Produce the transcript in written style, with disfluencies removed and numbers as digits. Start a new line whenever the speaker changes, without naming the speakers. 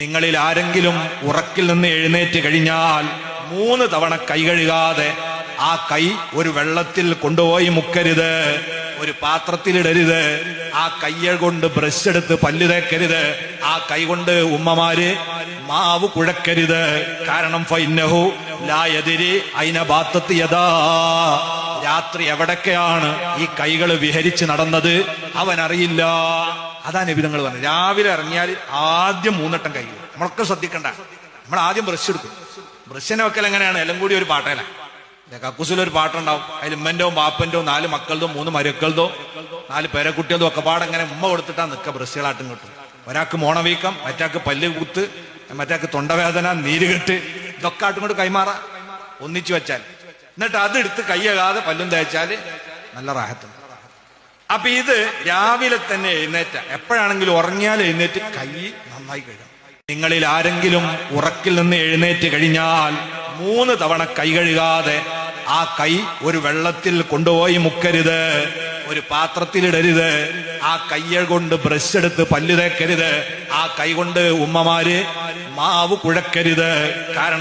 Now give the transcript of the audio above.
നിങ്ങളിൽ ആരെങ്കിലും ഉറക്കിൽ നിന്ന് എഴുന്നേറ്റ് കഴിഞ്ഞാൽ 3 തവണ കൈ കഴുകാതെ ആ കൈ ഒരു വെള്ളത്തിൽ കൊണ്ടുപോയി മുക്കരുത്, ഒരു പാത്രത്തിലിടരുത്. ആ കയ്യ കൊണ്ട് ബ്രഷ് എടുത്ത് പല്ല് തേക്കരുത്. ആ കൈ കൊണ്ട് ഉമ്മമാര് മാവ് കുഴക്കരുത്. കാരണം ഫൈന്നഹു ലാ യദ്രി ഐന ബാത്തത്ത് യദാ, രാത്രി എവിടൊക്കെയാണ് ഈ കൈകൾ വിഹരിച്ച് നടന്നത് അവൻ അറിയില്ല. അതാ നബി തങ്ങൾ പറഞ്ഞത്. രാവിലെ ഇറങ്ങിയാൽ ആദ്യം 3 വട്ടം കൈ. നമ്മളൊക്കെ ശ്രദ്ധിക്കണ്ട. നമ്മൾ ആദ്യം ബ്രഷ് എടുക്കും. ബ്രഷിനെ വെക്കൽ എങ്ങനെയാണ്? എല്ലാം കൂടി ഒരു പാട്ടേല. കക്കൂസിലൊരു പാട്ടുണ്ടാവും. അതിൽ ഉമ്മൻ്റെയോ ബാപ്പൻ്റെയോ 4 മക്കളതോ 3 മരുക്കളതോ 4 പേരക്കുട്ടികളതോ ഒക്കെ പാടെങ്ങനെ ഉമ്മ കൊടുത്തിട്ടാ നിൽക്കുക. ബ്രഷുകളാട്ടും കിട്ടും. ഒരാൾക്ക് മോണവീക്കം, മറ്റാൾക്ക് പല്ല് കുത്ത്, മറ്റാൾക്ക് തൊണ്ടവേദന, നീരുകെട്ട്, ഇതൊക്കെ ആട്ടും കൊണ്ട് കൈമാറാ ഒന്നിച്ചു വെച്ചാൽ. എന്നിട്ട് അതെടുത്ത് കൈയകാതെ പല്ലും തേച്ചാല് നല്ല റാഹത്തുണ്ട്. അപ്പൊ ഇത് രാവിലെ തന്നെ എഴുന്നേറ്റ, എപ്പോഴാണെങ്കിലും ഉറങ്ങിയാൽ എഴുന്നേറ്റ് കൈ നന്നായി കഴുകാം. നിങ്ങളിൽ ആരെങ്കിലും ഉറക്കിൽ നിന്ന് എഴുന്നേറ്റ് കഴിഞ്ഞാൽ 3 തവണ കൈ കഴുകാതെ ആ കൈ ഒരു വെള്ളത്തിൽ കൊണ്ടുപോയി മുക്കരുത്, ഒരു പാത്രത്തിലിടരുത്. ആ കയ്യ കൊണ്ട് ബ്രഷ് എടുത്ത് പല്ല് തേക്കരുത്. ആ കൈ കൊണ്ട് ഉമ്മമാര് മാവ് കുഴക്കരുത്. കാരണം